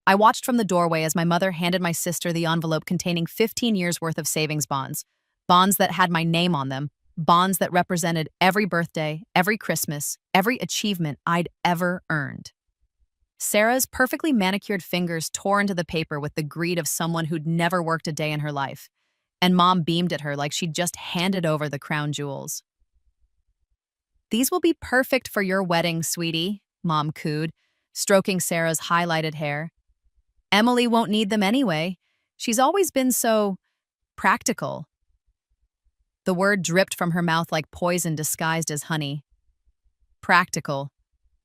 I watched from the doorway as my mother handed my sister the envelope containing 15 years' worth of savings bonds. Bonds that had my name on them. Bonds that represented every birthday, every Christmas, every achievement I'd ever earned. Sarah's perfectly manicured fingers tore into the paper with the greed of someone who'd never worked a day in her life. And Mom beamed at her like she'd just handed over the crown jewels. "These will be perfect for your wedding, sweetie," Mom cooed, stroking Sarah's highlighted hair. "Emily won't need them anyway. She's always been so practical." The word dripped from her mouth like poison disguised as honey. Practical.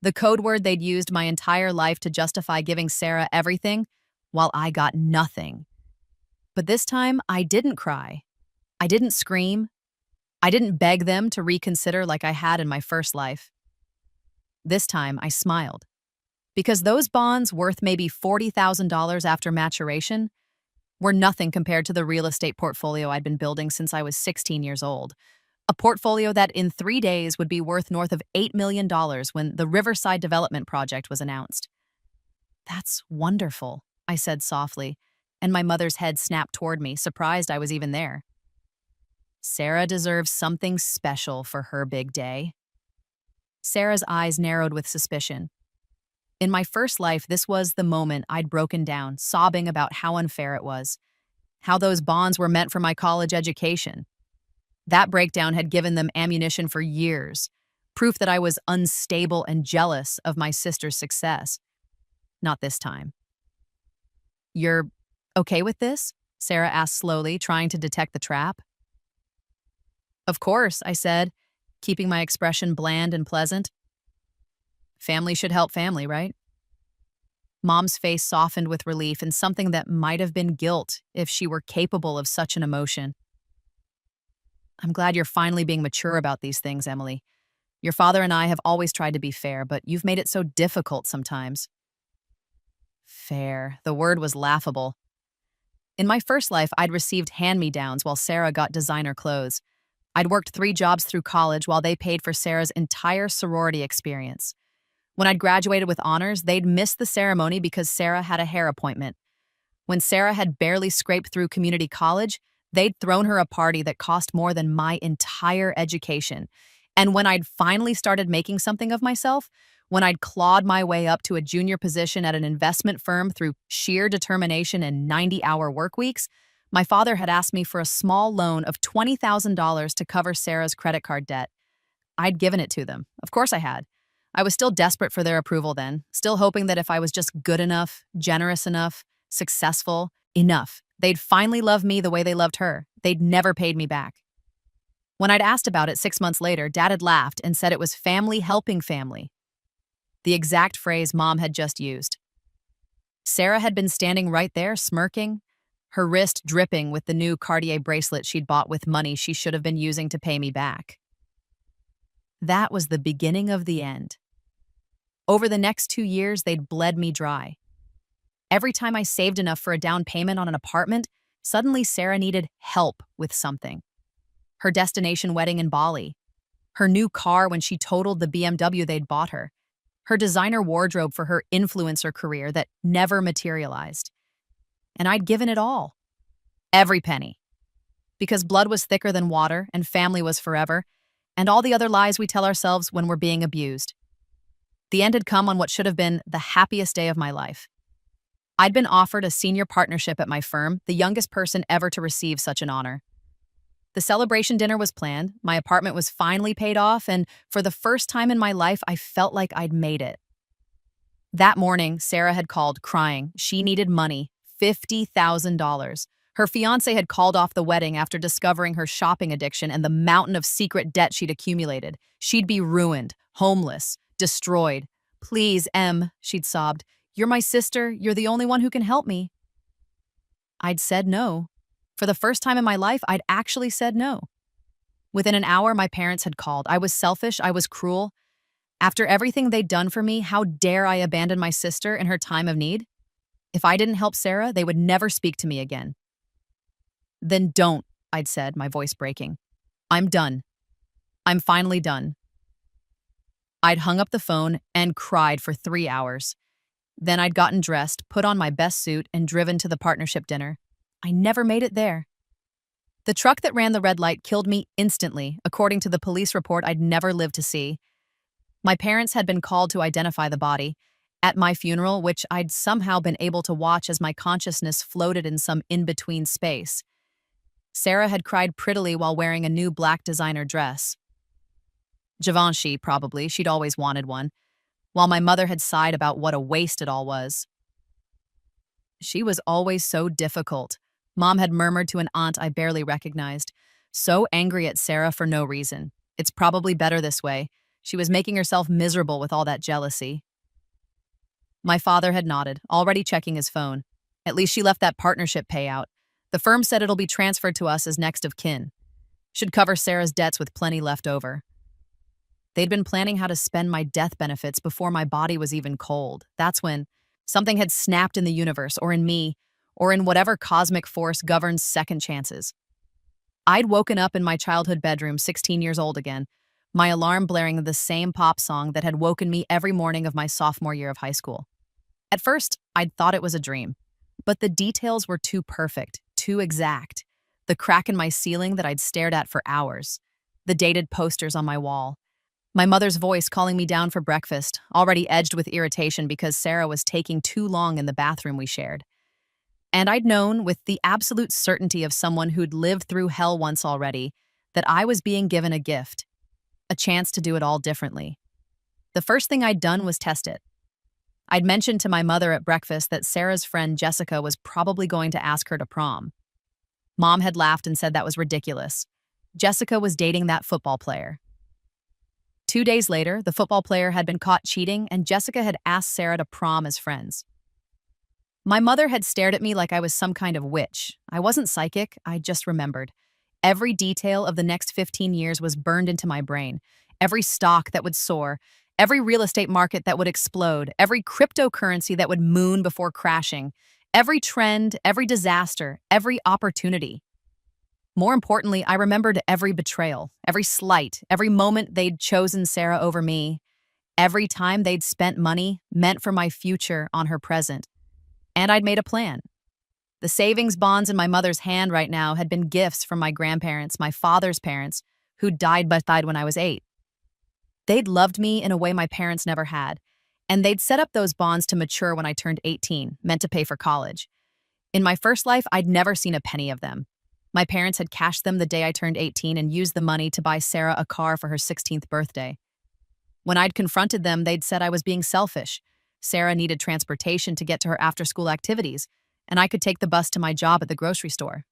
The code word they'd used my entire life to justify giving Sarah everything, while I got nothing. But this time, I didn't cry. I didn't scream. I didn't beg them to reconsider like I had in my first life. This time, I smiled. Because those bonds, worth maybe $40,000 after maturation, were nothing compared to the real estate portfolio I'd been building since I was 16 years old. A portfolio that in 3 days would be worth north of $8 million when the Riverside Development Project was announced. "That's wonderful," I said softly, and my mother's head snapped toward me, surprised I was even there. Sarah deserves something special for her big day. Sarah's eyes narrowed with suspicion. In my first life, this was the moment I'd broken down, sobbing about how unfair it was, how those bonds were meant for my college education. That breakdown had given them ammunition for years, proof that I was unstable and jealous of my sister's success. Not this time. "You're okay with this?" Sarah asked slowly, trying to detect the trap. "Of course," I said, keeping my expression bland and pleasant. "Family should help family, right?" Mom's face softened with relief and something that might have been guilt if she were capable of such an emotion. "I'm glad you're finally being mature about these things, Emily. Your father and I have always tried to be fair, but you've made it so difficult sometimes." Fair. The word was laughable. In my first life, I'd received hand-me-downs while Sarah got designer clothes. I'd worked 3 jobs through college while they paid for Sarah's entire sorority experience. When I'd graduated with honors, they'd missed the ceremony because Sarah had a hair appointment. When Sarah had barely scraped through community college, they'd thrown her a party that cost more than my entire education. And when I'd finally started making something of myself, when I'd clawed my way up to a junior position at an investment firm through sheer determination and 90-hour work weeks, my father had asked me for a small loan of $20,000 to cover Sarah's credit card debt. I'd given it to them. Of course I had. I was still desperate for their approval then, still hoping that if I was just good enough, generous enough, successful enough, they'd finally love me the way they loved her. They'd never paid me back. When I'd asked about it 6 months later, Dad had laughed and said it was family helping family. The exact phrase Mom had just used. Sarah had been standing right there, smirking, her wrist dripping with the new Cartier bracelet she'd bought with money she should have been using to pay me back. That was the beginning of the end. Over the next 2 years, they'd bled me dry. Every time I saved enough for a down payment on an apartment, suddenly Sarah needed help with something. Her destination wedding in Bali, her new car when she totaled the BMW they'd bought her, her designer wardrobe for her influencer career that never materialized. And I'd given it all. Every penny. Because blood was thicker than water and family was forever, and all the other lies we tell ourselves when we're being abused. The end had come on what should have been the happiest day of my life. I'd been offered a senior partnership at my firm, the youngest person ever to receive such an honor. The celebration dinner was planned, my apartment was finally paid off, and for the first time in my life, I felt like I'd made it. That morning, Sarah had called, crying. She needed money, $50,000. Her fiancé had called off the wedding after discovering her shopping addiction and the mountain of secret debt she'd accumulated. She'd be ruined, homeless, destroyed. "Please, Em," she'd sobbed. "You're my sister. You're the only one who can help me." I'd said no. For the first time in my life, I'd actually said no. Within an hour, my parents had called. I was selfish. I was cruel. After everything they'd done for me, how dare I abandon my sister in her time of need? If I didn't help Sarah, they would never speak to me again. "Then don't," I'd said, my voice breaking. "I'm done. I'm finally done." I'd hung up the phone and cried for 3 hours. Then I'd gotten dressed, put on my best suit, and driven to the partnership dinner. I never made it there. The truck that ran the red light killed me instantly, according to the police report I'd never lived to see. My parents had been called to identify the body. At my funeral, which I'd somehow been able to watch as my consciousness floated in some in-between space, Sarah had cried prettily while wearing a new black designer dress. Givenchy, probably, she'd always wanted one, while my mother had sighed about what a waste it all was. She was always so difficult, Mom had murmured to an aunt I barely recognized, so angry at Sarah for no reason. It's probably better this way. She was making herself miserable with all that jealousy. My father had nodded, already checking his phone. At least she left that partnership payout. The firm said it'll be transferred to us as next of kin. Should cover Sarah's debts with plenty left over. They'd been planning how to spend my death benefits before my body was even cold. That's when something had snapped in the universe, or in me, or in whatever cosmic force governs second chances. I'd woken up in my childhood bedroom, 16 years old again, my alarm blaring the same pop song that had woken me every morning of my sophomore year of high school. At first, I'd thought it was a dream, but the details were too perfect, too exact. The crack in my ceiling that I'd stared at for hours, the dated posters on my wall, my mother's voice calling me down for breakfast, already edged with irritation because Sarah was taking too long in the bathroom we shared. And I'd known, with the absolute certainty of someone who'd lived through hell once already, that I was being given a gift, a chance to do it all differently. The first thing I'd done was test it. I'd mentioned to my mother at breakfast that Sarah's friend Jessica was probably going to ask her to prom. Mom had laughed and said that was ridiculous. Jessica was dating that football player. 2 days later, the football player had been caught cheating, and Jessica had asked Sarah to prom as friends. My mother had stared at me like I was some kind of witch. I wasn't psychic, I just remembered. Every detail of the next 15 years was burned into my brain. Every stock that would soar, every real estate market that would explode, every cryptocurrency that would moon before crashing, every trend, every disaster, every opportunity. More importantly, I remembered every betrayal, every slight, every moment they'd chosen Sarah over me, every time they'd spent money meant for my future on her present. And I'd made a plan. The savings bonds in my mother's hand right now had been gifts from my grandparents, my father's parents, who died when I was 8. They'd loved me in a way my parents never had, and they'd set up those bonds to mature when I turned 18, meant to pay for college. In my first life, I'd never seen a penny of them. My parents had cashed them the day I turned 18 and used the money to buy Sarah a car for her 16th birthday. When I'd confronted them, they'd said I was being selfish. Sarah needed transportation to get to her after-school activities, and I could take the bus to my job at the grocery store.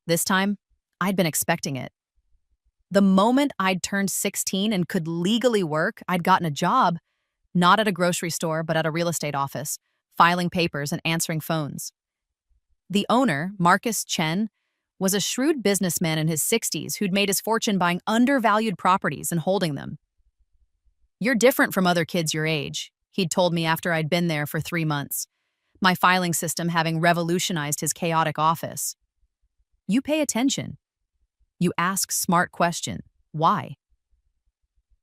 This time, I'd been expecting it. The moment I'd turned 16 and could legally work, I'd gotten a job, not at a grocery store, but at a real estate office, filing papers and answering phones. The owner, Marcus Chen, was a shrewd businessman in his 60s who'd made his fortune buying undervalued properties and holding them. "You're different from other kids your age," he'd told me after I'd been there for 3 months, my filing system having revolutionized his chaotic office. "You pay attention. You ask smart questions. Why?"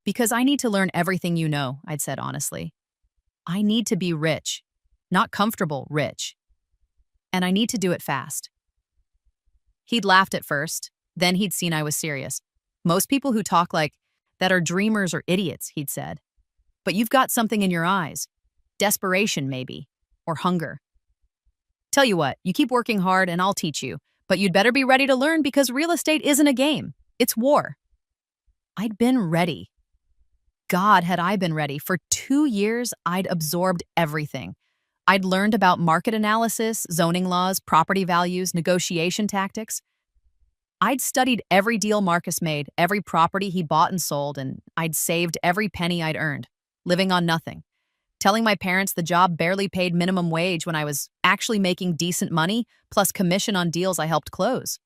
"Because I need to learn everything you know," I'd said honestly. "I need to be rich, not comfortable rich. And I need to do it fast." He'd laughed at first, then he'd seen I was serious. "Most people who talk like that are dreamers or idiots," he'd said. "But you've got something in your eyes. Desperation, maybe. Or hunger. Tell you what, you keep working hard and I'll teach you, but you'd better be ready to learn because real estate isn't a game. It's war." I'd been ready. God, had I been ready. For 2 years, I'd absorbed everything. I'd learned about market analysis, zoning laws, property values, negotiation tactics. I'd studied every deal Marcus made, every property he bought and sold, and I'd saved every penny I'd earned, living on nothing. Telling my parents the job barely paid minimum wage when I was actually making decent money, plus commission on deals I helped close.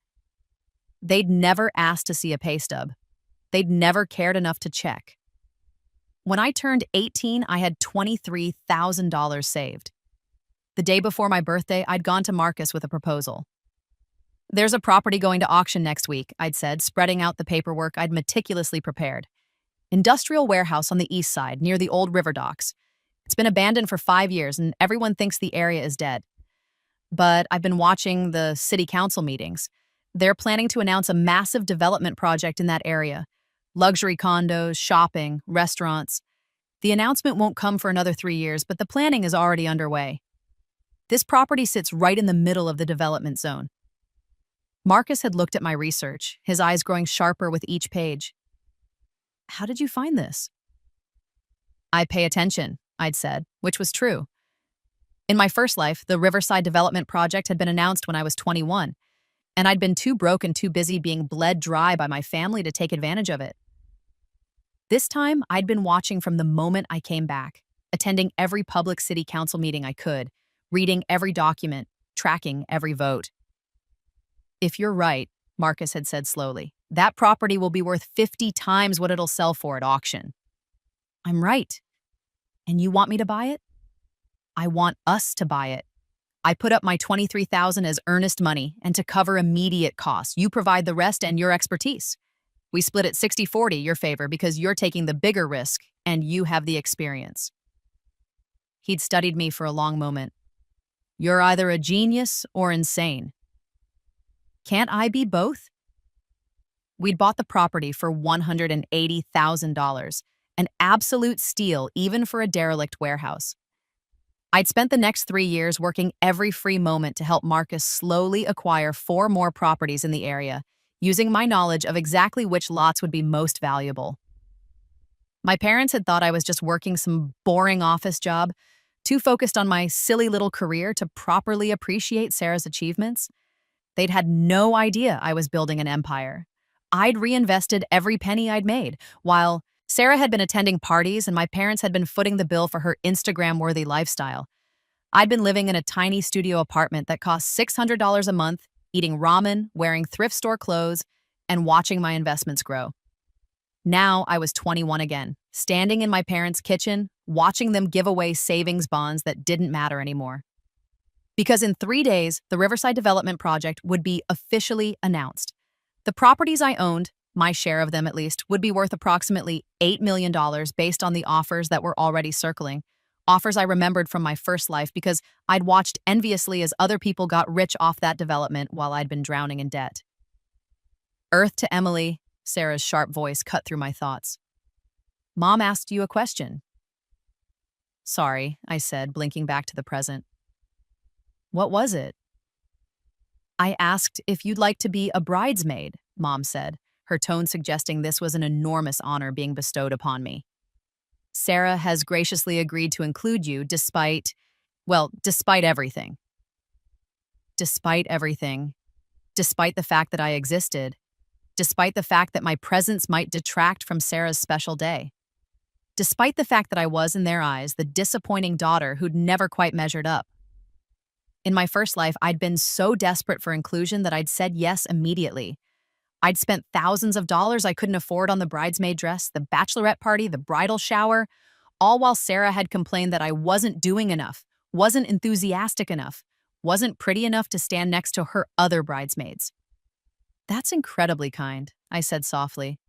They'd never asked to see a pay stub. They'd never cared enough to check. When I turned 18, I had $23,000 saved. The day before my birthday, I'd gone to Marcus with a proposal. "There's a property going to auction next week," I'd said, spreading out the paperwork I'd meticulously prepared. "Industrial warehouse on the east side, near the old river docks. It's been abandoned for 5 years, and everyone thinks the area is dead. But I've been watching the city council meetings. They're planning to announce a massive development project in that area. Luxury condos, shopping, restaurants. The announcement won't come for another 3 years, but the planning is already underway. This property sits right in the middle of the development zone. Marcus had looked at my research, his eyes growing sharper with each page. How did you find this? I pay attention, I'd said, which was true. In my first life, the Riverside Development Project had been announced when I was 21, and I'd been too broke and too busy being bled dry by my family to take advantage of it. This time, I'd been watching from the moment I came back, attending every public city council meeting I could, reading every document, tracking every vote. If you're right, Marcus had said slowly, that property will be worth 50 times what it'll sell for at auction. I'm right. And you want me to buy it? I want us to buy it. I put up my $23,000 as earnest money and to cover immediate costs. You provide the rest and your expertise. We split it 60-40 your favor because you're taking the bigger risk and you have the experience. He'd studied me for a long moment. You're either a genius or insane. Can't I be both? We'd bought the property for $180,000, an absolute steal even for a derelict warehouse. I'd spent the next 3 years working every free moment to help Marcus slowly acquire 4 more properties in the area, using my knowledge of exactly which lots would be most valuable. My parents had thought I was just working some boring office job, too focused on my silly little career to properly appreciate Sarah's achievements. They'd had no idea I was building an empire. I'd reinvested every penny I'd made, while Sarah had been attending parties and my parents had been footing the bill for her Instagram-worthy lifestyle. I'd been living in a tiny studio apartment that cost $600 a month, eating ramen, wearing thrift store clothes, and watching my investments grow. Now I was 21 again, standing in my parents' kitchen, watching them give away savings bonds that didn't matter anymore. Because in 3 days, the Riverside Development Project would be officially announced. The properties I owned, my share of them at least, would be worth approximately $8 million based on the offers that were already circling, offers I remembered from my first life because I'd watched enviously as other people got rich off that development while I'd been drowning in debt. Earth to Emily, Sarah's sharp voice cut through my thoughts. Mom asked you a question. Sorry, I said, blinking back to the present. What was it? I asked if you'd like to be a bridesmaid, Mom said, her tone suggesting this was an enormous honor being bestowed upon me. Sarah has graciously agreed to include you despite everything. Despite everything. Despite the fact that I existed. Despite the fact that my presence might detract from Sarah's special day. Despite the fact that I was, in their eyes, the disappointing daughter who'd never quite measured up. In my first life, I'd been so desperate for inclusion that I'd said yes immediately. I'd spent thousands of dollars I couldn't afford on the bridesmaid dress, the bachelorette party, the bridal shower, all while Sarah had complained that I wasn't doing enough, wasn't enthusiastic enough, wasn't pretty enough to stand next to her other bridesmaids. That's incredibly kind, I said softly.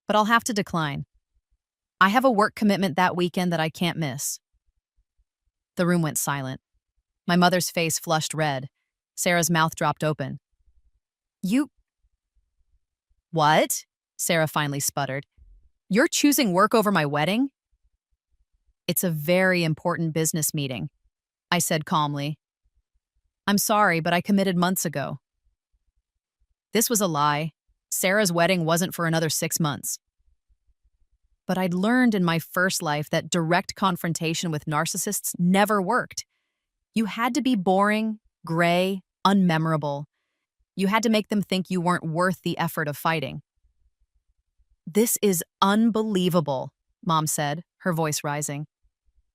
But I'll have to decline. I have a work commitment that weekend that I can't miss. The room went silent. My mother's face flushed red. Sarah's mouth dropped open. You... What? Sarah finally sputtered. You're choosing work over my wedding? It's a very important business meeting, I said calmly. I'm sorry, but I committed months ago. This was a lie. Sarah's wedding wasn't for another 6 months. But I'd learned in my first life that direct confrontation with narcissists never worked. You had to be boring, gray, unmemorable. You had to make them think you weren't worth the effort of fighting. This is unbelievable, Mom said, her voice rising.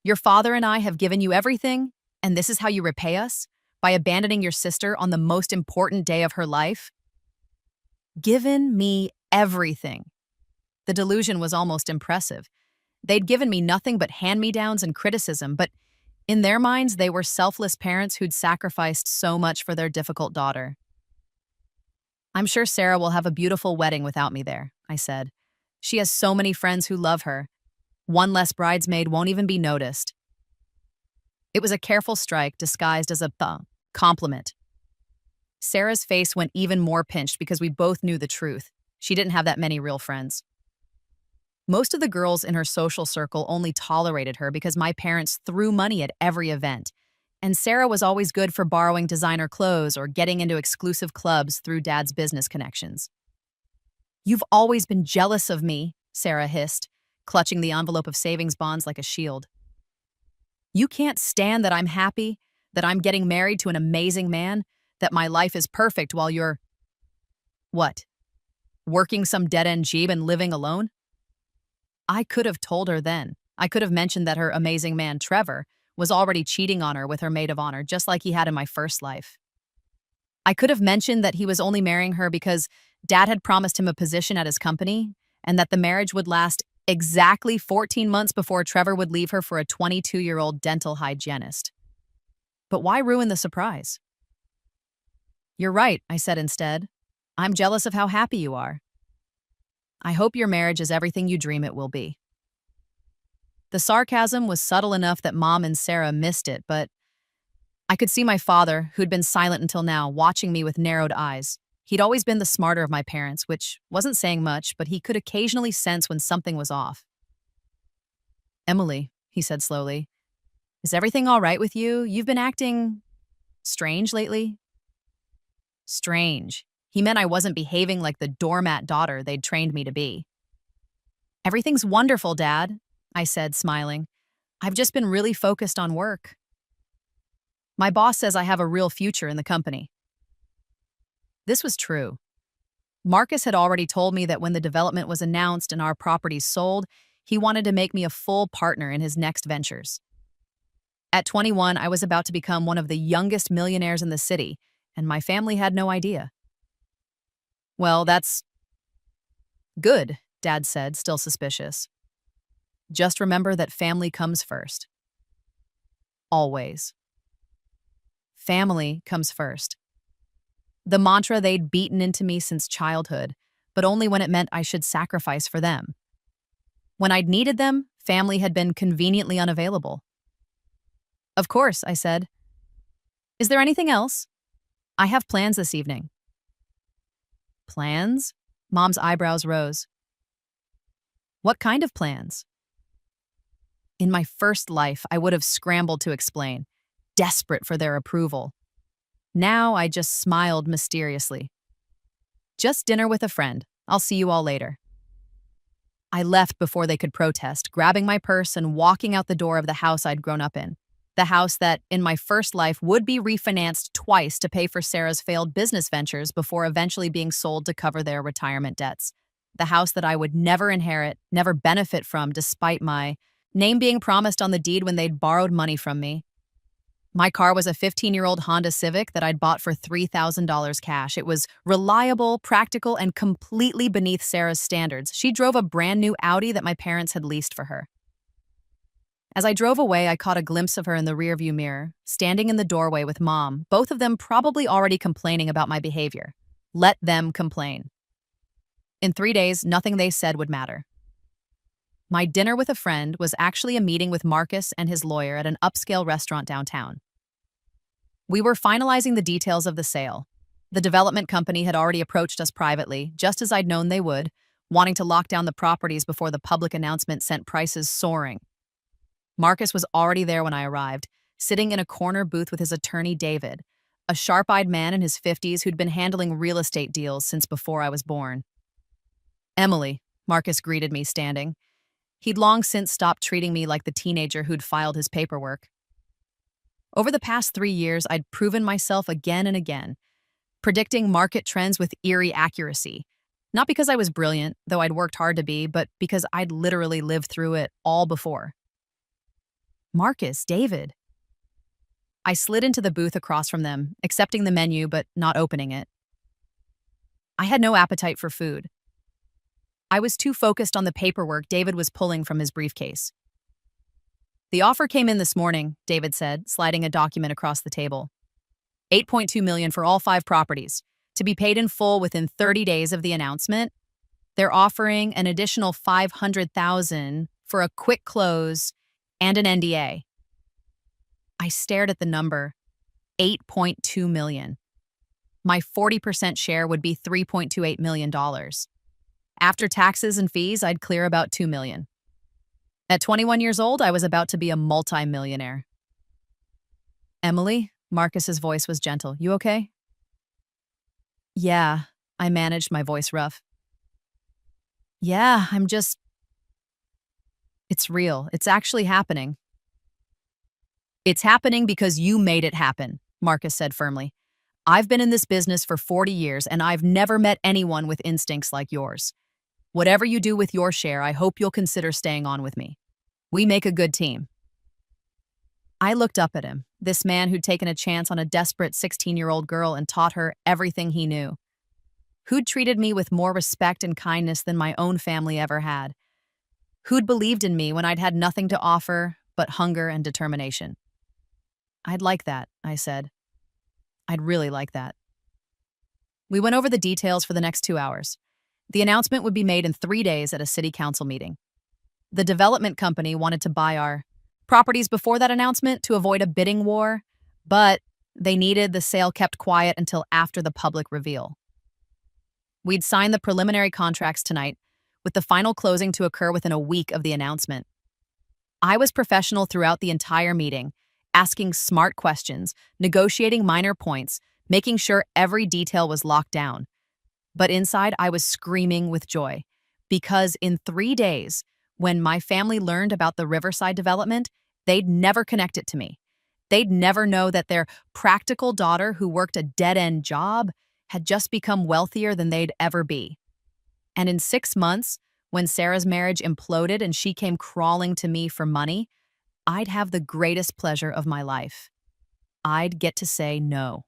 Your father and I have given you everything, and this is how you repay us? By abandoning your sister on the most important day of her life? Given me everything. The delusion was almost impressive. They'd given me nothing but hand-me-downs and criticism, but in their minds, they were selfless parents who'd sacrificed so much for their difficult daughter. I'm sure Sarah will have a beautiful wedding without me there, I said. She has so many friends who love her. One less bridesmaid won't even be noticed. It was a careful strike disguised as a compliment. Sarah's face went even more pinched because we both knew the truth. She didn't have that many real friends. Most of the girls in her social circle only tolerated her because my parents threw money at every event, and Sarah was always good for borrowing designer clothes or getting into exclusive clubs through Dad's business connections. "You've always been jealous of me," Sarah hissed, clutching the envelope of savings bonds like a shield. "You can't stand that I'm happy, that I'm getting married to an amazing man, that my life is perfect while you're, what, working some dead-end job and living alone?" I could have told her then. I could have mentioned that her amazing man, Trevor, was already cheating on her with her maid of honor, just like he had in my first life. I could have mentioned that he was only marrying her because Dad had promised him a position at his company, and that the marriage would last exactly 14 months before Trevor would leave her for a 22-year-old dental hygienist. But why ruin the surprise? "You're right," I said instead. "I'm jealous of how happy you are. I hope your marriage is everything you dream it will be." The sarcasm was subtle enough that Mom and Sarah missed it, but I could see my father, who'd been silent until now, watching me with narrowed eyes. He'd always been the smarter of my parents, which wasn't saying much, but he could occasionally sense when something was off. "Emily," he said slowly, "is everything all right with you? You've been acting strange lately." Strange. He meant I wasn't behaving like the doormat daughter they'd trained me to be. "Everything's wonderful, Dad," I said, smiling. "I've just been really focused on work. My boss says I have a real future in the company." This was true. Marcus had already told me that when the development was announced and our properties sold, he wanted to make me a full partner in his next ventures. At 21, I was about to become one of the youngest millionaires in the city, and my family had no idea. "Well, that's good," Dad said, still suspicious. "Just remember that family comes first. Always. Family comes first." The mantra they'd beaten into me since childhood, but only when it meant I should sacrifice for them. When I'd needed them, family had been conveniently unavailable. "Of course," I said. "Is there anything else? I have plans this evening." "Plans?" Mom's eyebrows rose. "What kind of plans?" In my first life, I would have scrambled to explain, desperate for their approval. Now I just smiled mysteriously. "Just dinner with a friend. I'll see you all later." I left before they could protest, grabbing my purse and walking out the door of the house I'd grown up in. The house that, in my first life, would be refinanced twice to pay for Sarah's failed business ventures before eventually being sold to cover their retirement debts. The house that I would never inherit, never benefit from, despite my name being promised on the deed when they'd borrowed money from me. My car was a 15-year-old Honda Civic that I'd bought for $3,000 cash. It was reliable, practical, and completely beneath Sarah's standards. She drove a brand new Audi that my parents had leased for her. As I drove away, I caught a glimpse of her in the rearview mirror, standing in the doorway with Mom, both of them probably already complaining about my behavior. Let them complain. In 3 days, nothing they said would matter. My dinner with a friend was actually a meeting with Marcus and his lawyer at an upscale restaurant downtown. We were finalizing the details of the sale. The development company had already approached us privately, just as I'd known they would, wanting to lock down the properties before the public announcement sent prices soaring. Marcus was already there when I arrived, sitting in a corner booth with his attorney, David, a sharp-eyed man in his 50s who'd been handling real estate deals since before I was born. "Emily," Marcus greeted me, standing. He'd long since stopped treating me like the teenager who'd filed his paperwork. Over the past 3 years, I'd proven myself again and again, predicting market trends with eerie accuracy. Not because I was brilliant, though I'd worked hard to be, but because I'd literally lived through it all before. "Marcus, David." I slid into the booth across from them, accepting the menu but not opening it. I had no appetite for food. I was too focused on the paperwork David was pulling from his briefcase. "The offer came in this morning," David said, sliding a document across the table. $8.2 million for all 5 properties, to be paid in full within 30 days of the announcement. They're offering an additional $500,000 for a quick close and an NDA. I stared at the number, 8.2 million. My 40% share would be $3.28 million. After taxes and fees, I'd clear about 2 million. At 21 years old, I was about to be a multi-millionaire. Emily, Marcus's voice was gentle. You okay? Yeah, I managed my voice rough. Yeah, it's real. It's actually happening. It's happening because you made it happen, Marcus said firmly. I've been in this business for 40 years and I've never met anyone with instincts like yours. Whatever you do with your share, I hope you'll consider staying on with me. We make a good team. I looked up at him, this man who'd taken a chance on a desperate 16-year-old girl and taught her everything he knew. Who'd treated me with more respect and kindness than my own family ever had. Who'd believed in me when I'd had nothing to offer but hunger and determination. I'd like that, I said. I'd really like that. We went over the details for the next 2 hours. The announcement would be made in 3 days at a city council meeting. The development company wanted to buy our properties before that announcement to avoid a bidding war, but they needed the sale kept quiet until after the public reveal. We'd sign the preliminary contracts tonight, with the final closing to occur within a week of the announcement. I was professional throughout the entire meeting, asking smart questions, negotiating minor points, making sure every detail was locked down. But inside, I was screaming with joy, because in 3 days, when my family learned about the Riverside development, they'd never connect it to me. They'd never know that their practical daughter who worked a dead-end job had just become wealthier than they'd ever be. And in 6 months, when Sarah's marriage imploded and she came crawling to me for money, I'd have the greatest pleasure of my life. I'd get to say no.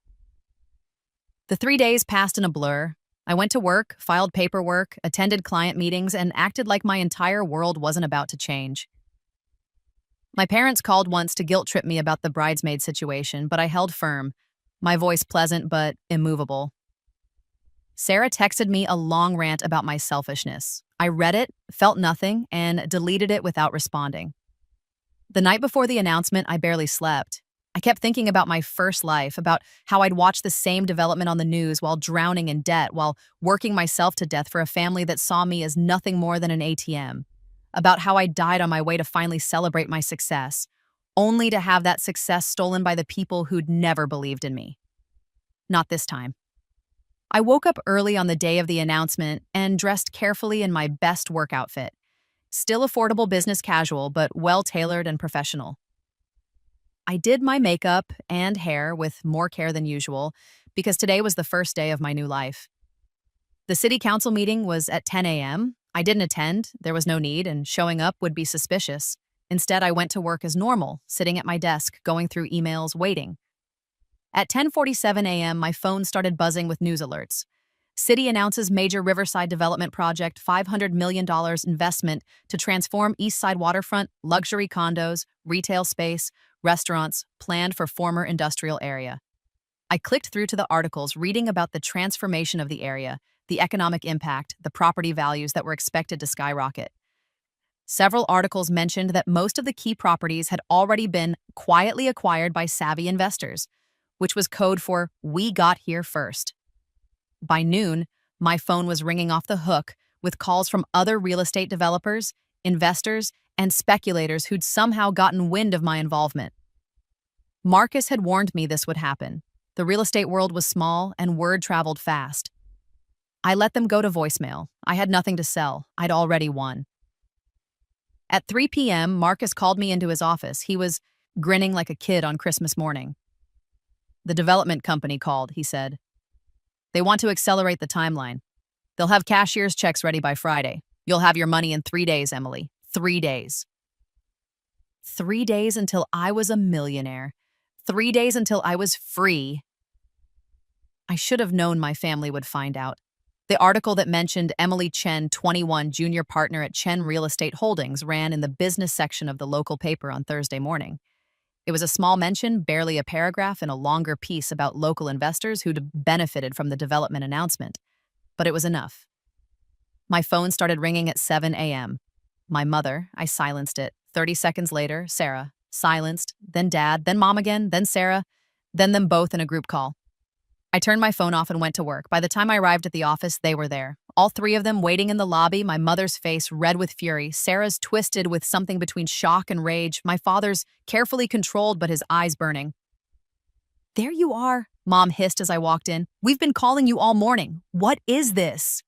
The 3 days passed in a blur. I went to work, filed paperwork, attended client meetings, and acted like my entire world wasn't about to change. My parents called once to guilt-trip me about the bridesmaid situation, but I held firm, my voice pleasant but immovable. Sarah texted me a long rant about my selfishness. I read it, felt nothing, and deleted it without responding. The night before the announcement, I barely slept. I kept thinking about my first life, about how I'd watched the same development on the news while drowning in debt, while working myself to death for a family that saw me as nothing more than an ATM, about how I died on my way to finally celebrate my success, only to have that success stolen by the people who'd never believed in me. Not this time. I woke up early on the day of the announcement and dressed carefully in my best work outfit. Still affordable business casual, but well-tailored and professional. I did my makeup and hair with more care than usual because today was the first day of my new life. The city council meeting was at 10 a.m. I didn't attend, there was no need, and showing up would be suspicious. Instead, I went to work as normal, sitting at my desk, going through emails, waiting. At 10:47 a.m., my phone started buzzing with news alerts. City announces major Riverside development project, $500 million investment to transform East Side waterfront, luxury condos, retail space, restaurants, planned for former industrial area. I clicked through to the articles reading about the transformation of the area, the economic impact, the property values that were expected to skyrocket. Several articles mentioned that most of the key properties had already been quietly acquired by savvy investors, which was code for "we got here first." By noon, my phone was ringing off the hook with calls from other real estate developers, investors, and speculators who'd somehow gotten wind of my involvement. Marcus had warned me this would happen. The real estate world was small and word traveled fast. I let them go to voicemail. I had nothing to sell. I'd already won. At 3 p.m., Marcus called me into his office. He was grinning like a kid on Christmas morning. "The development company called," he said. "They want to accelerate the timeline. They'll have cashier's checks ready by Friday. You'll have your money in 3 days, Emily. 3 days." 3 days until I was a millionaire. 3 days until I was free. I should have known my family would find out. The article that mentioned Emily Chen, 21, junior partner at Chen Real Estate Holdings, ran in the business section of the local paper on Thursday morning. It was a small mention, barely a paragraph, in a longer piece about local investors who'd benefited from the development announcement. But it was enough. My phone started ringing at 7 a.m. My mother, I silenced it. 30 seconds later, Sarah, Silenced, then Dad, then Mom again, then Sarah, then them both in a group call. I turned my phone off and went to work. By the time I arrived at the office, they were there. All three of them waiting in the lobby, my mother's face red with fury, Sarah's twisted with something between shock and rage, my father's carefully controlled but his eyes burning. "There you are," Mom hissed as I walked in. "We've been calling you all morning. What is this?"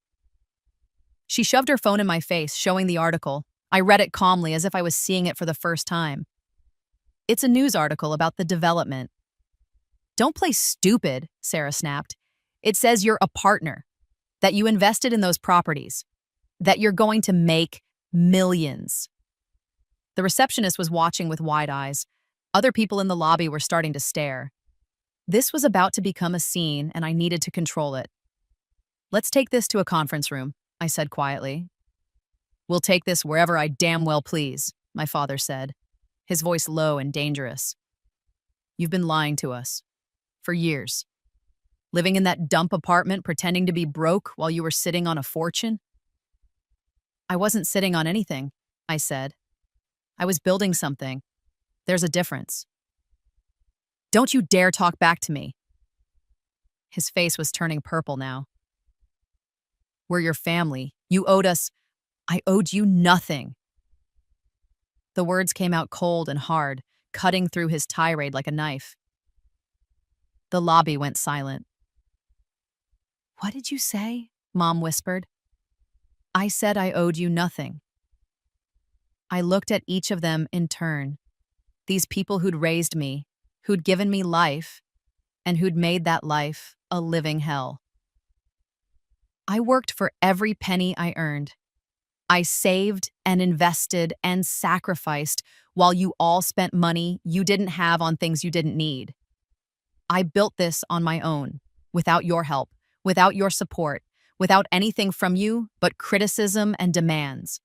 She shoved her phone in my face, showing the article. I read it calmly as if I was seeing it for the first time. "It's a news article about the development." "Don't play stupid," Sarah snapped. "It says you're a partner, that you invested in those properties, that you're going to make millions." The receptionist was watching with wide eyes. Other people in the lobby were starting to stare. This was about to become a scene, and I needed to control it. "Let's take this to a conference room," I said quietly. "We'll take this wherever I damn well please," my father said, his voice low and dangerous. "You've been lying to us. For years. Living in that dump apartment pretending to be broke while you were sitting on a fortune." "I wasn't sitting on anything," I said. "I was building something. There's a difference." "Don't you dare talk back to me." His face was turning purple now. "We're your family. You owed us—" "I owed you nothing." The words came out cold and hard, cutting through his tirade like a knife. The lobby went silent. "What did you say?" Mom whispered. "I said I owed you nothing." I looked at each of them in turn. These people who'd raised me, who'd given me life, and who'd made that life a living hell. I worked for every penny I earned. I saved and invested and sacrificed while you all spent money you didn't have on things you didn't need. I built this on my own, without your help, without your support, without anything from you but criticism and demands.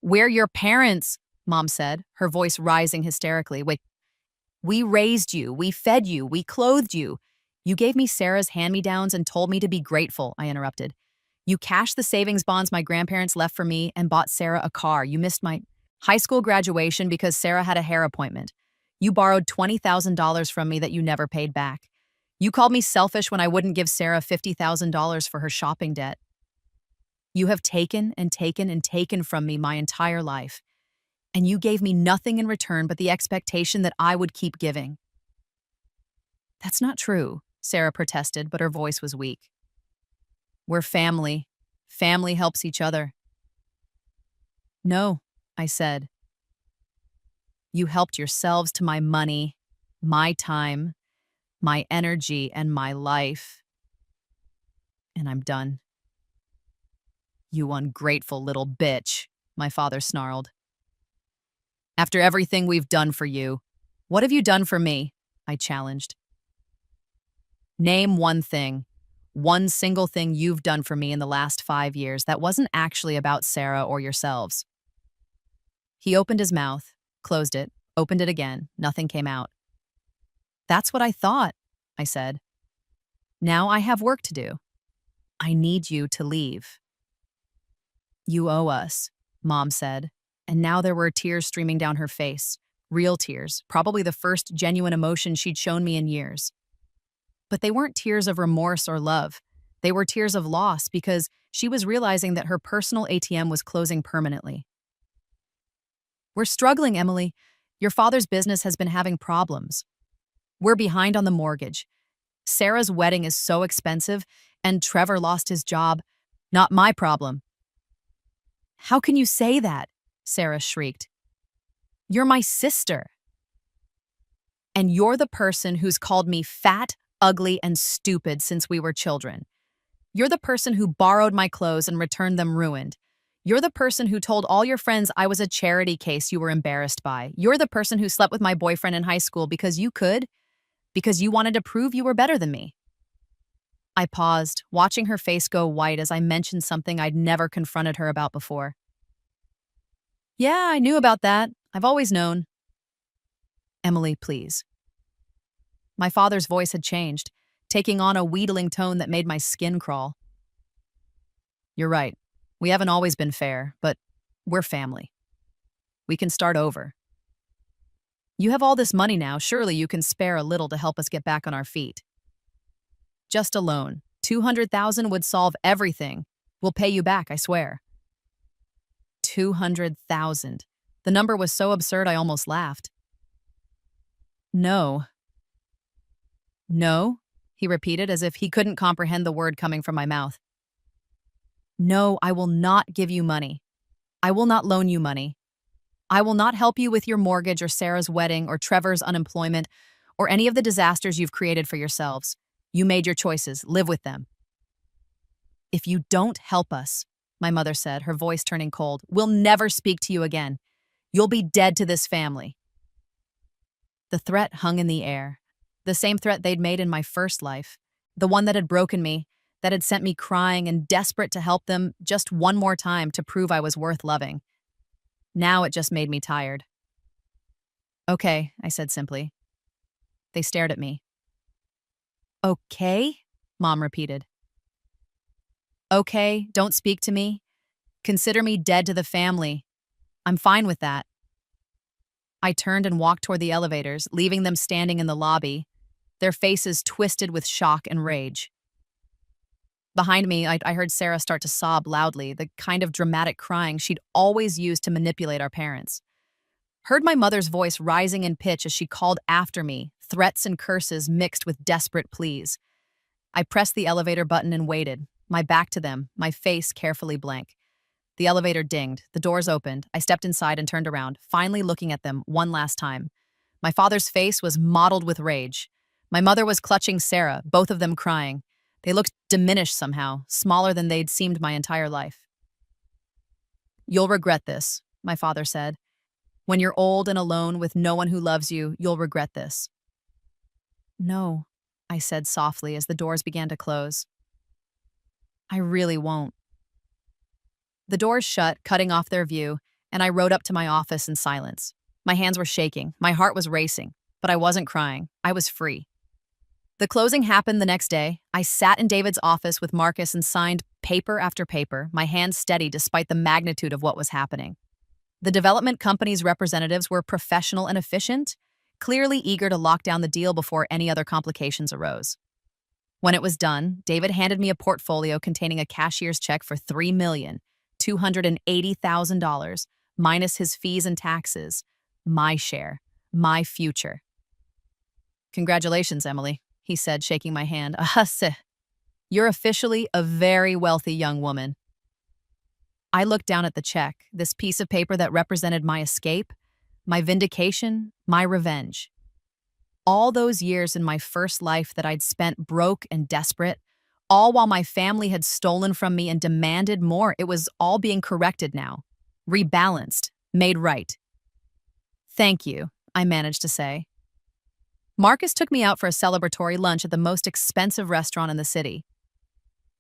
"We're your parents," Mom said, her voice rising hysterically. "Wait, we raised you, we fed you, we clothed you. You gave me Sarah's hand-me-downs and told me to be grateful," I interrupted. "You cashed the savings bonds my grandparents left for me and bought Sarah a car. You missed my high school graduation because Sarah had a hair appointment. You borrowed $20,000 from me that you never paid back. You called me selfish when I wouldn't give Sarah $50,000 for her shopping debt. You have taken and taken and taken from me my entire life, and you gave me nothing in return but the expectation that I would keep giving." "That's not true," Sarah protested, but her voice was weak. "We're family. Family helps each other." "No," I said. "You helped yourselves to my money, my time, my energy, and my life. And I'm done." "You ungrateful little bitch," my father snarled. "After everything we've done for you, what have you done for me?" I challenged. "Name one thing, one single thing you've done for me in the last 5 years that wasn't actually about Sarah or yourselves." He opened his mouth, closed it, opened it again. Nothing came out. "That's what I thought," I said. "Now I have work to do. I need you to leave." "You owe us," Mom said, and now there were tears streaming down her face. Real tears, probably the first genuine emotion she'd shown me in years. But they weren't tears of remorse or love. They were tears of loss because she was realizing that her personal ATM was closing permanently. "We're struggling, Emily. Your father's business has been having problems. We're behind on the mortgage. Sarah's wedding is so expensive, and Trevor lost his job. Not my problem." "How can you say that?" Sarah shrieked. "You're my sister. And you're the person who's called me fat, ugly, and stupid since we were children. You're the person who borrowed my clothes and returned them ruined. You're the person who told all your friends I was a charity case you were embarrassed by. You're the person who slept with my boyfriend in high school because you could, because you wanted to prove you were better than me." I paused, watching her face go white as I mentioned something I'd never confronted her about before. "Yeah, I knew about that. I've always known." "Emily, please." My father's voice had changed, taking on a wheedling tone that made my skin crawl. "You're right. We haven't always been fair, but we're family. We can start over. You have all this money now, surely you can spare a little to help us get back on our feet. Just a loan. 200,000 would solve everything. We'll pay you back, I swear. 200,000. The number was so absurd I almost laughed. No. No? He repeated as if he couldn't comprehend the word coming from my mouth. No, I will not give you money. I will not loan you money. I will not help you with your mortgage or Sarah's wedding or Trevor's unemployment or any of the disasters you've created for yourselves. You made your choices. Live with them. If you don't help us, my mother said, her voice turning cold, we'll never speak to you again. You'll be dead to this family. The threat hung in the air. The same threat they'd made in my first life. The one that had broken me, that had sent me crying and desperate to help them just one more time to prove I was worth loving. Now it just made me tired. Okay, I said simply. They stared at me. Okay, Mom repeated. Okay, don't speak to me. Consider me dead to the family. I'm fine with that. I turned and walked toward the elevators, leaving them standing in the lobby, their faces twisted with shock and rage. Behind me, I heard Sarah start to sob loudly, the kind of dramatic crying she'd always used to manipulate our parents. Heard my mother's voice rising in pitch as she called after me, threats and curses mixed with desperate pleas. I pressed the elevator button and waited, my back to them, my face carefully blank. The elevator dinged, the doors opened, I stepped inside and turned around, finally looking at them one last time. My father's face was mottled with rage. My mother was clutching Sarah, both of them crying. They looked diminished somehow, smaller than they'd seemed my entire life. You'll regret this, my father said. When you're old and alone with no one who loves you, you'll regret this. No, I said softly as the doors began to close. I really won't. The doors shut, cutting off their view, and I rode up to my office in silence. My hands were shaking, my heart was racing, but I wasn't crying. I was free. The closing happened the next day. I sat in David's office with Marcus and signed paper after paper, my hands steady despite the magnitude of what was happening. The development company's representatives were professional and efficient, clearly eager to lock down the deal before any other complications arose. When it was done, David handed me a portfolio containing a cashier's check for $3,280,000, minus his fees and taxes. My share. My future. Congratulations, Emily, he said, shaking my hand. You're officially a very wealthy young woman. I looked down at the check, this piece of paper that represented my escape, my vindication, my revenge. All those years in my first life that I'd spent broke and desperate, all while my family had stolen from me and demanded more, it was all being corrected now, rebalanced, made right. Thank you, I managed to say. Marcus took me out for a celebratory lunch at the most expensive restaurant in the city.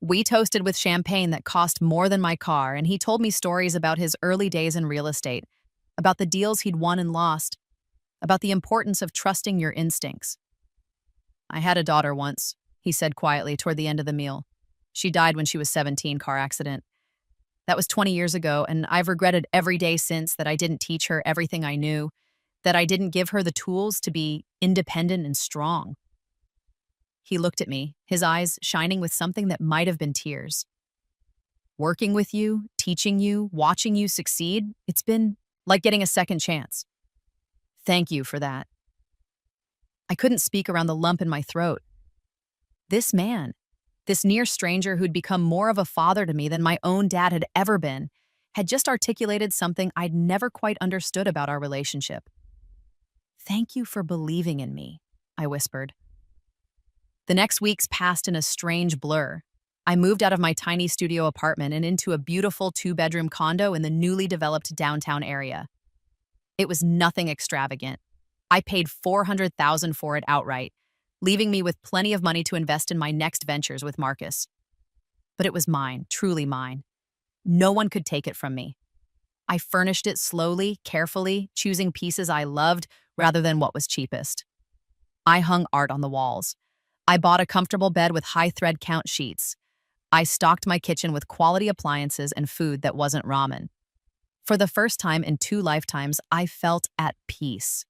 We toasted with champagne that cost more than my car, and he told me stories about his early days in real estate, about the deals he'd won and lost, about the importance of trusting your instincts. I had a daughter once, he said quietly toward the end of the meal. She died when she was 17, car accident. That was 20 years ago, and I've regretted every day since that I didn't teach her everything I knew, that I didn't give her the tools to be independent and strong. He looked at me, his eyes shining with something that might have been tears. Working with you, teaching you, watching you succeed, it's been like getting a second chance. Thank you for that. I couldn't speak around the lump in my throat. This man, this near stranger who'd become more of a father to me than my own dad had ever been, had just articulated something I'd never quite understood about our relationship. Thank you for believing in me, I whispered. The next weeks passed in a strange blur. I moved out of my tiny studio apartment and into a beautiful 2-bedroom condo in the newly developed downtown area. It was nothing extravagant. I paid $400,000 for it outright, leaving me with plenty of money to invest in my next ventures with Marcus. But it was mine, truly mine. No one could take it from me. I furnished it slowly, carefully, choosing pieces I loved rather than what was cheapest. I hung art on the walls. I bought a comfortable bed with high thread count sheets. I stocked my kitchen with quality appliances and food that wasn't ramen. For the first time in 2 lifetimes, I felt at peace.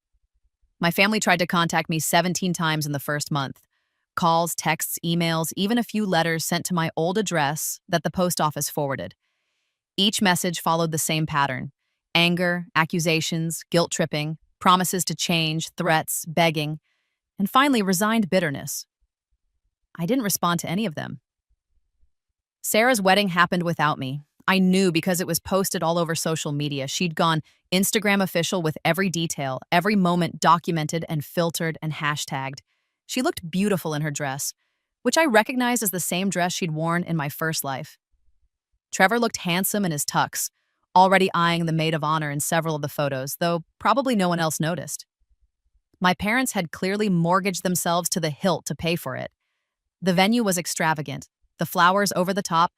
My family tried to contact me 17 times in the first month. Calls, texts, emails, even a few letters sent to my old address that the post office forwarded. Each message followed the same pattern: anger, accusations, guilt tripping, promises to change, threats, begging, and finally resigned bitterness. I didn't respond to any of them. Sarah's wedding happened without me. I knew because it was posted all over social media. She'd gone Instagram official with every detail, every moment documented and filtered and hashtagged. She looked beautiful in her dress, which I recognized as the same dress she'd worn in my first life. Trevor looked handsome in his tux, already eyeing the maid of honor in several of the photos, though probably no one else noticed. My parents had clearly mortgaged themselves to the hilt to pay for it. The venue was extravagant, the flowers over the top,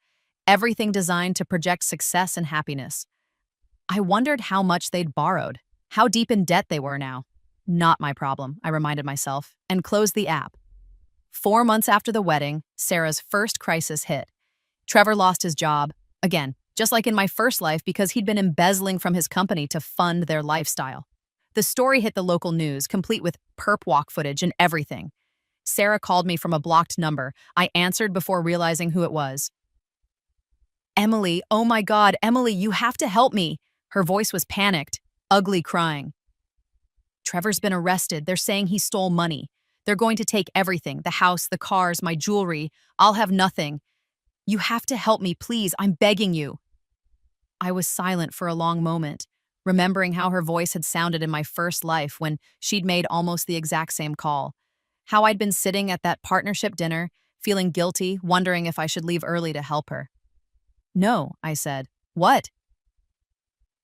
everything designed to project success and happiness. I wondered how much they'd borrowed, how deep in debt they were now. Not my problem, I reminded myself, and closed the app. 4 months after the wedding, Sarah's first crisis hit. Trevor lost his job, again, just like in my first life, because he'd been embezzling from his company to fund their lifestyle. The story hit the local news, complete with perp walk footage and everything. Sarah called me from a blocked number. I answered before realizing who it was. Emily, oh my God, Emily, you have to help me. Her voice was panicked, ugly crying. Trevor's been arrested. They're saying he stole money. They're going to take everything, the house, the cars, my jewelry. I'll have nothing. You have to help me, please. I'm begging you. I was silent for a long moment, remembering how her voice had sounded in my first life when she'd made almost the exact same call. How I'd been sitting at that partnership dinner, feeling guilty, wondering if I should leave early to help her. No, I said. What?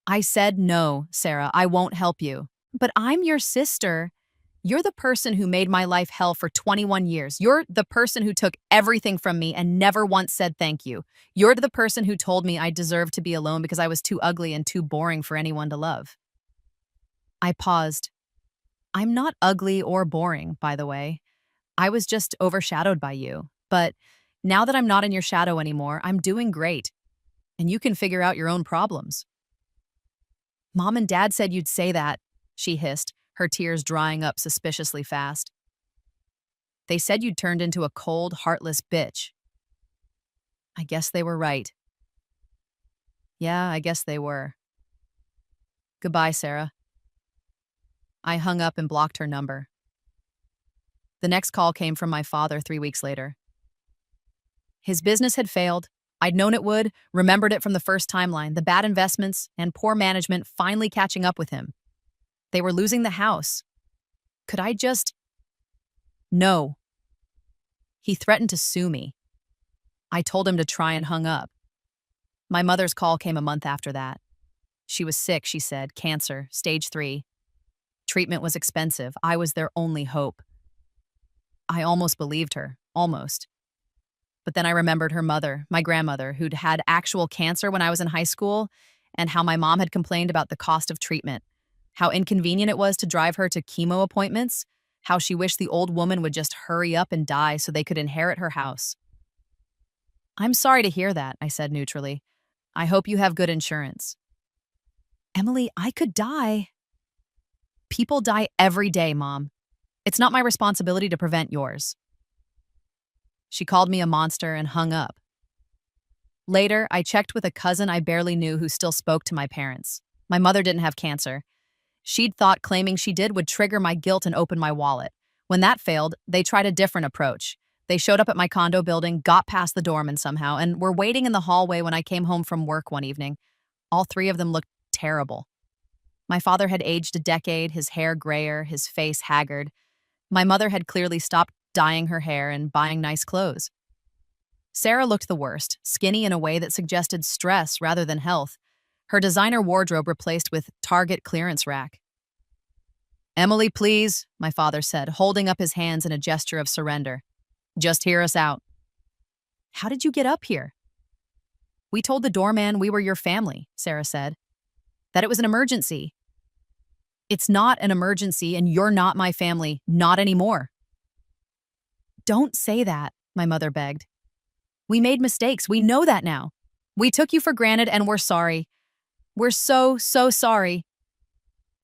I said no, Sarah, I won't help you. But I'm your sister. You're the person who made my life hell for 21 years. You're the person who took everything from me and never once said thank you. You're the person who told me I deserved to be alone because I was too ugly and too boring for anyone to love. I paused. I'm not ugly or boring, by the way. I was just overshadowed by you. But now that I'm not in your shadow anymore, I'm doing great. And you can figure out your own problems. Mom and Dad said you'd say that, she hissed, her tears drying up suspiciously fast. They said you'd turned into a cold, heartless bitch. I guess they were right. Yeah, I guess they were. Goodbye, Sarah. I hung up and blocked her number. The next call came from my father 3 weeks later. His business had failed. I'd known it would, remembered it from the first timeline, the bad investments and poor management finally catching up with him. They were losing the house. Could I just... No. He threatened to sue me. I told him to try and hung up. My mother's call came a month after that. She was sick, she said, cancer, stage 3. Treatment was expensive. I was their only hope. I almost believed her, almost. But then I remembered her mother, my grandmother, who'd had actual cancer when I was in high school, and how my mom had complained about the cost of treatment, how inconvenient it was to drive her to chemo appointments, how she wished the old woman would just hurry up and die so they could inherit her house. I'm sorry to hear that, I said neutrally. I hope you have good insurance. Emily, I could die. People die every day, Mom. It's not my responsibility to prevent yours. She called me a monster and hung up. Later, I checked with a cousin I barely knew who still spoke to my parents. My mother didn't have cancer. She'd thought claiming she did would trigger my guilt and open my wallet. When that failed, they tried a different approach. They showed up at my condo building, got past the doorman somehow, and were waiting in the hallway when I came home from work one evening. All 3 of them looked terrible. My father had aged a decade, his hair grayer, his face haggard. My mother had clearly stopped dyeing her hair and buying nice clothes. Sarah looked the worst, skinny in a way that suggested stress rather than health, her designer wardrobe replaced with Target clearance rack. Emily, please, my father said, holding up his hands in a gesture of surrender. Just hear us out. How did you get up here? We told the doorman we were your family, Sarah said. That it was an emergency. It's not an emergency and you're not my family, not anymore. Don't say that, my mother begged. We made mistakes, we know that now. We took you for granted and we're sorry. We're so sorry.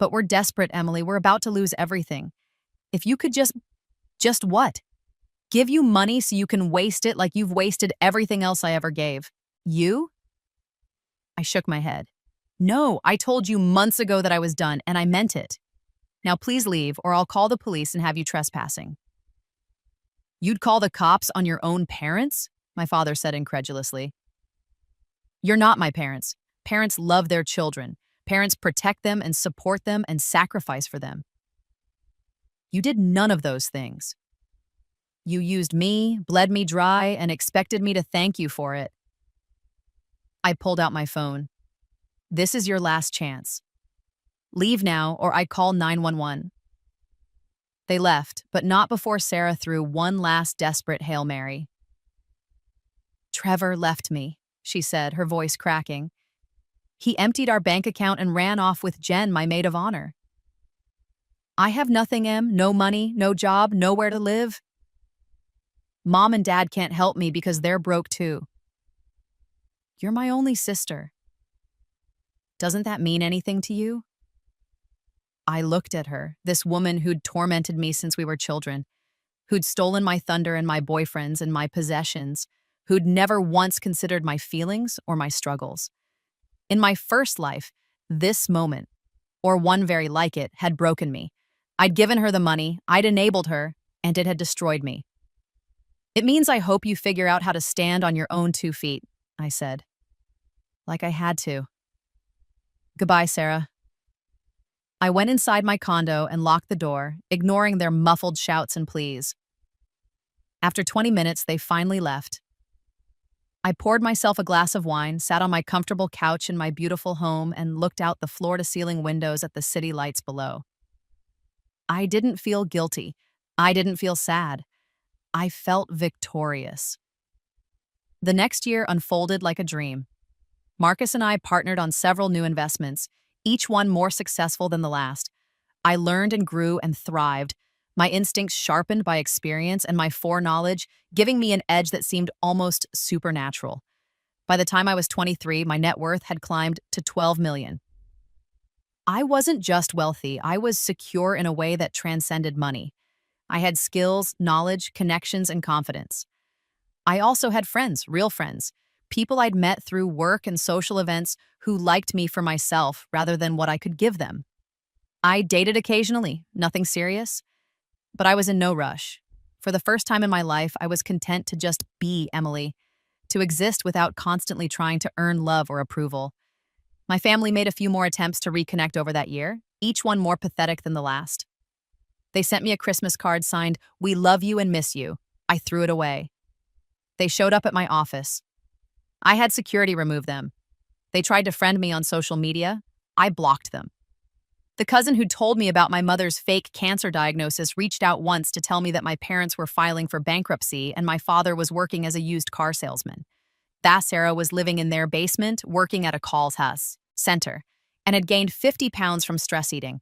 But we're desperate, Emily. We're about to lose everything. If you could just what? Give you money so you can waste it like you've wasted everything else I ever gave. You? I shook my head. No, I told you months ago that I was done, and I meant it. Now please leave, or I'll call the police and have you trespassing. You'd call the cops on your own parents? My father said incredulously. You're not my parents. Parents love their children. Parents protect them and support them and sacrifice for them. You did none of those things. You used me, bled me dry, and expected me to thank you for it. I pulled out my phone. This is your last chance. Leave now, or I call 911. They left, but not before Sarah threw one last desperate Hail Mary. Trevor left me, she said, her voice cracking. He emptied our bank account and ran off with Jen, my maid of honor. I have nothing, Em. No money, no job, nowhere to live. Mom and Dad can't help me because they're broke too. You're my only sister. Doesn't that mean anything to you? I looked at her, this woman who'd tormented me since we were children, who'd stolen my thunder and my boyfriends and my possessions, who'd never once considered my feelings or my struggles. In my first life, this moment, or one very like it, had broken me. I'd given her the money, I'd enabled her, and it had destroyed me. It means I hope you figure out how to stand on your own 2 feet, I said. Like I had to. Goodbye, Sarah. I went inside my condo and locked the door, ignoring their muffled shouts and pleas. After 20 minutes, they finally left. I poured myself a glass of wine, sat on my comfortable couch in my beautiful home, and looked out the floor-to-ceiling windows at the city lights below. I didn't feel guilty. I didn't feel sad. I felt victorious. The next year unfolded like a dream. Marcus and I partnered on several new investments, each one more successful than the last. I learned and grew and thrived, my instincts sharpened by experience and my foreknowledge, giving me an edge that seemed almost supernatural. By the time I was 23, my net worth had climbed to $12 million. I wasn't just wealthy, I was secure in a way that transcended money. I had skills, knowledge, connections, and confidence. I also had friends, real friends, people I'd met through work and social events who liked me for myself rather than what I could give them. I dated occasionally, nothing serious, but I was in no rush. For the first time in my life, I was content to just be Emily, to exist without constantly trying to earn love or approval. My family made a few more attempts to reconnect over that year, each one more pathetic than the last. They sent me a Christmas card signed, "We love you and miss you." I threw it away. They showed up at my office. I had security remove them. They tried to friend me on social media. I blocked them. The cousin who told me about my mother's fake cancer diagnosis reached out once to tell me that my parents were filing for bankruptcy and my father was working as a used car salesman. That Sarah was living in their basement, working at a call center, and had gained 50 pounds from stress eating.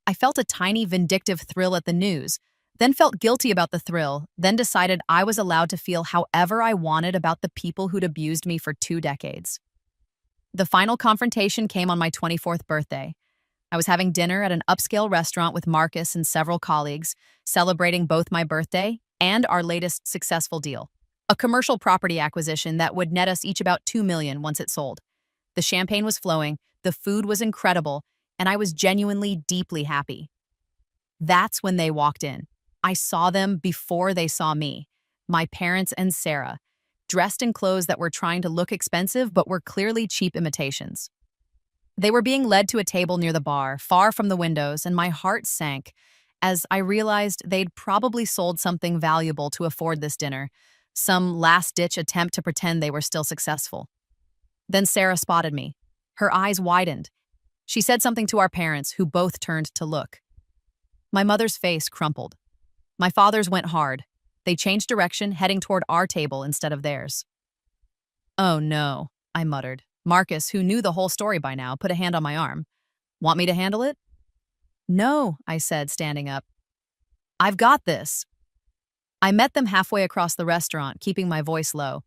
I felt a tiny vindictive thrill at the news, then felt guilty about the thrill, then decided I was allowed to feel however I wanted about the people who'd abused me for 2 decades. The final confrontation came on my 24th birthday. I was having dinner at an upscale restaurant with Marcus and several colleagues, celebrating both my birthday and our latest successful deal, a commercial property acquisition that would net us each about $2 million once it sold. The champagne was flowing, the food was incredible, and I was genuinely deeply happy. That's when they walked in. I saw them before they saw me, my parents and Sarah, dressed in clothes that were trying to look expensive but were clearly cheap imitations. They were being led to a table near the bar, far from the windows, and my heart sank as I realized they'd probably sold something valuable to afford this dinner, some last-ditch attempt to pretend they were still successful. Then Sarah spotted me. Her eyes widened. She said something to our parents, who both turned to look. My mother's face crumpled. My father's went hard. They changed direction, heading toward our table instead of theirs. "Oh no," I muttered. Marcus, who knew the whole story by now, put a hand on my arm. "Want me to handle it?" "No," I said, standing up. "I've got this." I met them halfway across the restaurant, keeping my voice low.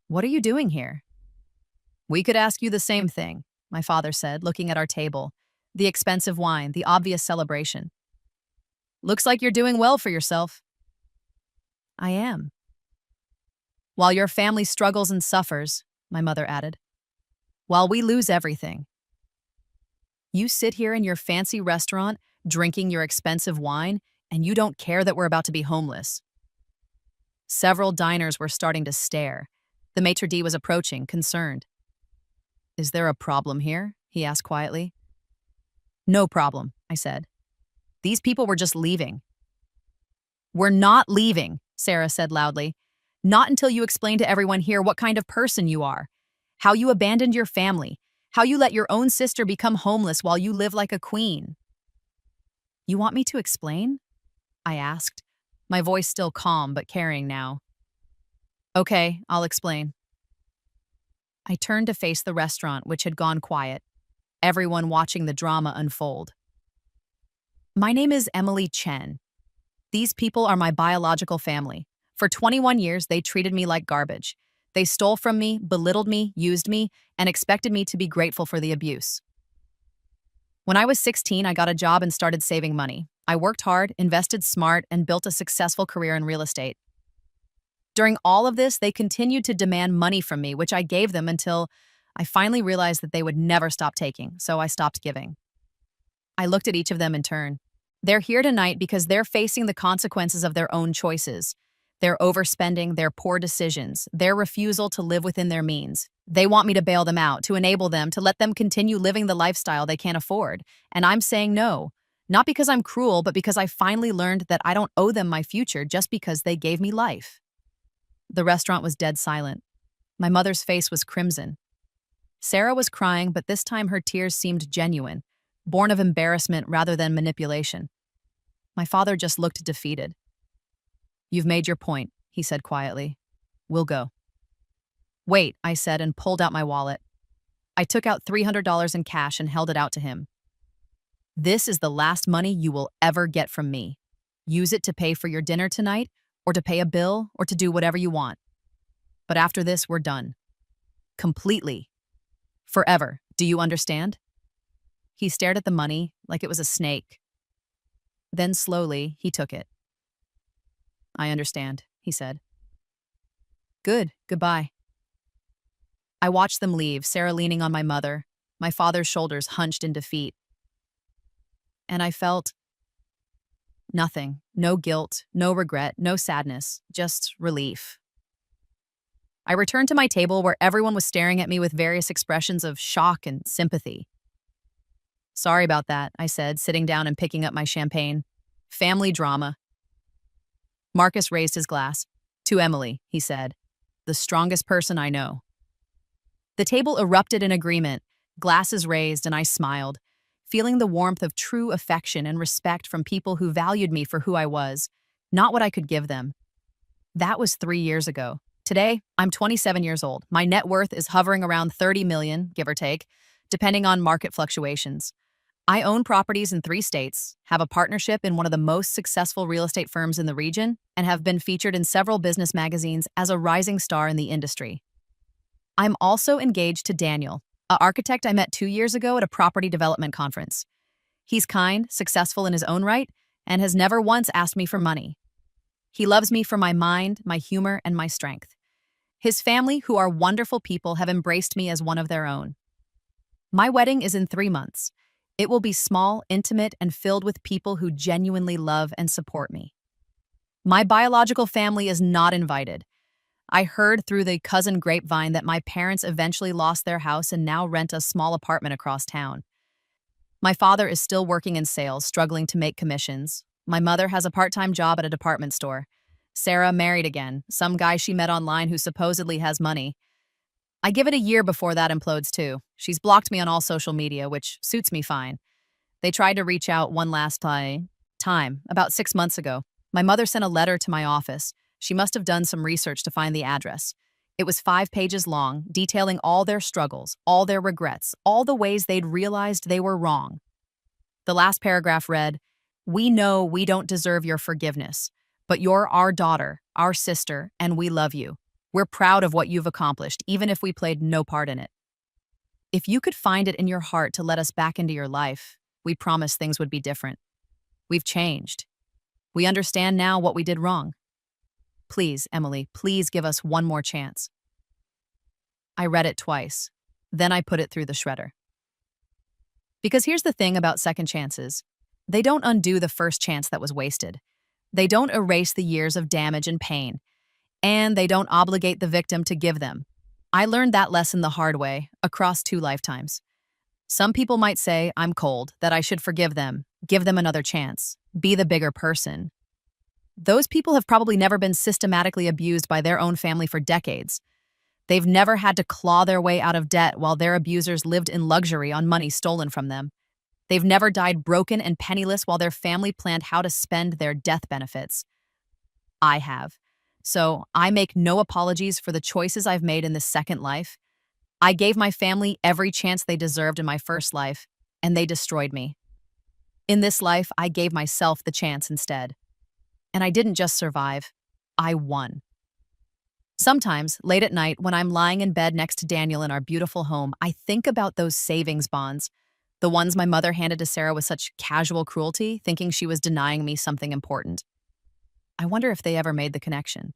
"What are you doing here?" "We could ask you the same thing," my father said, looking at our table. The expensive wine, the obvious celebration. Looks like you're doing well for yourself. I am. While your family struggles and suffers, my mother added. While we lose everything. You sit here in your fancy restaurant, drinking your expensive wine, and you don't care that we're about to be homeless. Several diners were starting to stare. The maitre d' was approaching, concerned. Is there a problem here? He asked quietly. No problem, I said. These people were just leaving. We're not leaving, Sarah said loudly. Not until you explain to everyone here what kind of person you are, how you abandoned your family, how you let your own sister become homeless while you live like a queen. You want me to explain? I asked, my voice still calm but carrying now. Okay, I'll explain. I turned to face the restaurant, which had gone quiet, everyone watching the drama unfold. My name is Emily Chen. These people are my biological family. For 21 years, they treated me like garbage. They stole from me, belittled me, used me, and expected me to be grateful for the abuse. When I was 16, I got a job and started saving money. I worked hard, invested smart, and built a successful career in real estate. During all of this, they continued to demand money from me, which I gave them until I finally realized that they would never stop taking, so I stopped giving. I looked at each of them in turn. They're here tonight because they're facing the consequences of their own choices. Their overspending, their poor decisions, their refusal to live within their means. They want me to bail them out, to enable them, to let them continue living the lifestyle they can't afford. And I'm saying no. Not because I'm cruel, but because I finally learned that I don't owe them my future just because they gave me life. The restaurant was dead silent. My mother's face was crimson. Sarah was crying, but this time her tears seemed genuine, born of embarrassment rather than manipulation. My father just looked defeated. You've made your point, he said quietly. We'll go. Wait, I said and pulled out my wallet. I took out $300 in cash and held it out to him. This is the last money you will ever get from me. Use it to pay for your dinner tonight, or to pay a bill, or to do whatever you want. But after this, we're done. Completely. Forever. Do you understand? He stared at the money like it was a snake. Then slowly, he took it. I understand, he said. Good, goodbye. I watched them leave, Sarah leaning on my mother, my father's shoulders hunched in defeat. And I felt nothing, no guilt, no regret, no sadness, just relief. I returned to my table where everyone was staring at me with various expressions of shock and sympathy. Sorry about that, I said, sitting down and picking up my champagne. Family drama. Marcus raised his glass. To Emily, he said, the strongest person I know. The table erupted in agreement, glasses raised, and I smiled, feeling the warmth of true affection and respect from people who valued me for who I was, not what I could give them. That was 3 years ago. Today, I'm 27 years old. My net worth is hovering around 30 million, give or take, depending on market fluctuations. I own properties in 3 states, have a partnership in one of the most successful real estate firms in the region, and have been featured in several business magazines as a rising star in the industry. I'm also engaged to Daniel, an architect I met 2 years ago at a property development conference. He's kind, successful in his own right, and has never once asked me for money. He loves me for my mind, my humor, and my strength. His family, who are wonderful people, have embraced me as one of their own. My wedding is in 3 months. It will be small, intimate, and filled with people who genuinely love and support me. My biological family is not invited. I heard through the cousin grapevine that my parents eventually lost their house and now rent a small apartment across town. My father is still working in sales, struggling to make commissions. My mother has a part-time job at a department store. Sarah married again, some guy she met online who supposedly has money. I give it a year before that implodes too. She's blocked me on all social media, which suits me fine. They tried to reach out one last time, about 6 months ago. My mother sent a letter to my office. She must have done some research to find the address. It was 5 pages long, detailing all their struggles, all their regrets, all the ways they'd realized they were wrong. The last paragraph read, "We know we don't deserve your forgiveness, but you're our daughter, our sister, and we love you. We're proud of what you've accomplished, even if we played no part in it. If you could find it in your heart to let us back into your life, We promised things would be different. We've changed. We understand now what we did wrong. Please, Emily, please give us one more chance. I read it twice. Then I put it through the shredder. Because here's the thing about second chances. They don't undo the first chance that was wasted. They don't erase the years of damage and pain. And they don't obligate the victim to give them. I learned that lesson the hard way, across 2 lifetimes. Some people might say I'm cold, that I should forgive them, give them another chance, be the bigger person. Those people have probably never been systematically abused by their own family for decades. They've never had to claw their way out of debt while their abusers lived in luxury on money stolen from them. They've never died broken and penniless while their family planned how to spend their death benefits. I have. So I make no apologies for the choices I've made in this second life. I gave my family every chance they deserved in my first life, and they destroyed me. In this life, I gave myself the chance instead. And I didn't just survive, I won. Sometimes, late at night, when I'm lying in bed next to Daniel in our beautiful home, I think about those savings bonds, the ones my mother handed to Sarah with such casual cruelty, thinking she was denying me something important. I wonder if they ever made the connection.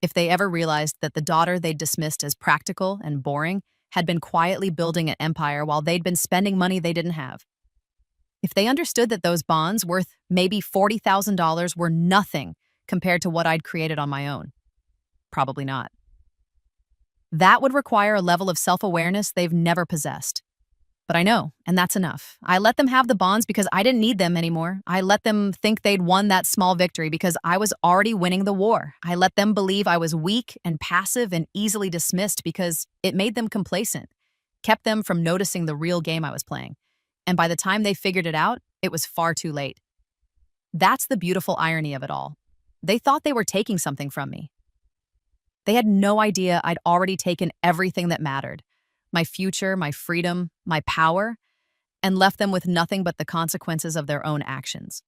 If they ever realized that the daughter they'd dismissed as practical and boring had been quietly building an empire while they'd been spending money they didn't have. If they understood that those bonds, worth maybe $40,000, were nothing compared to what I'd created on my own. Probably not. That would require a level of self-awareness they've never possessed. But I know, and that's enough. I let them have the bonds because I didn't need them anymore. I let them think they'd won that small victory because I was already winning the war. I let them believe I was weak and passive and easily dismissed because it made them complacent, kept them from noticing the real game I was playing. And by the time they figured it out, it was far too late. That's the beautiful irony of it all. They thought they were taking something from me. They had no idea I'd already taken everything that mattered. My future, my freedom, my power, and left them with nothing but the consequences of their own actions.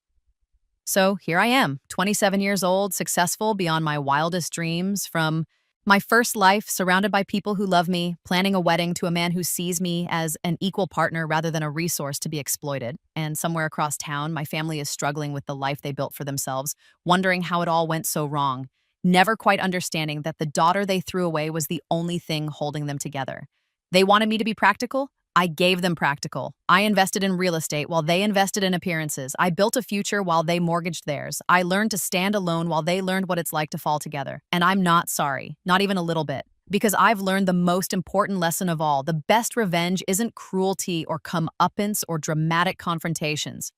So here I am, 27 years old, successful beyond my wildest dreams, from my first life surrounded by people who love me, planning a wedding to a man who sees me as an equal partner rather than a resource to be exploited. And somewhere across town, my family is struggling with the life they built for themselves, wondering how it all went so wrong, never quite understanding that the daughter they threw away was the only thing holding them together. They wanted me to be practical. I gave them practical. I invested in real estate while they invested in appearances. I built a future while they mortgaged theirs. I learned to stand alone while they learned what it's like to fall together. And I'm not sorry, not even a little bit, because I've learned the most important lesson of all. The best revenge isn't cruelty or comeuppance or dramatic confrontations.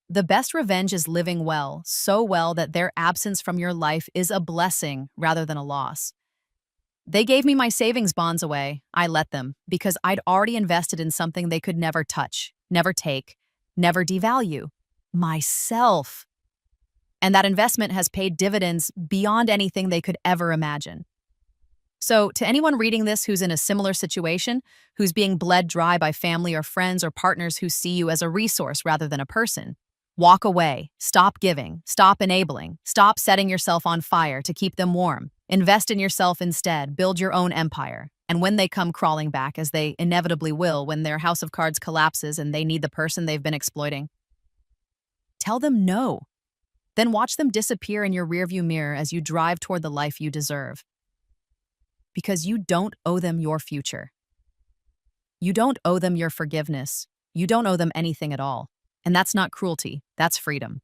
The best revenge is living well, so well that their absence from your life is a blessing rather than a loss. They gave me my savings bonds away. I let them, because I'd already invested in something they could never touch, never take, never devalue. Myself. And that investment has paid dividends beyond anything they could ever imagine. So, to anyone reading this who's in a similar situation, who's being bled dry by family or friends or partners who see you as a resource rather than a person, walk away, stop giving, stop enabling, stop setting yourself on fire to keep them warm. Invest in yourself instead, build your own empire. And when they come crawling back, as they inevitably will when their house of cards collapses and they need the person they've been exploiting, tell them no. Then watch them disappear in your rearview mirror as you drive toward the life you deserve. Because you don't owe them your future. You don't owe them your forgiveness. You don't owe them anything at all. And that's not cruelty, that's freedom.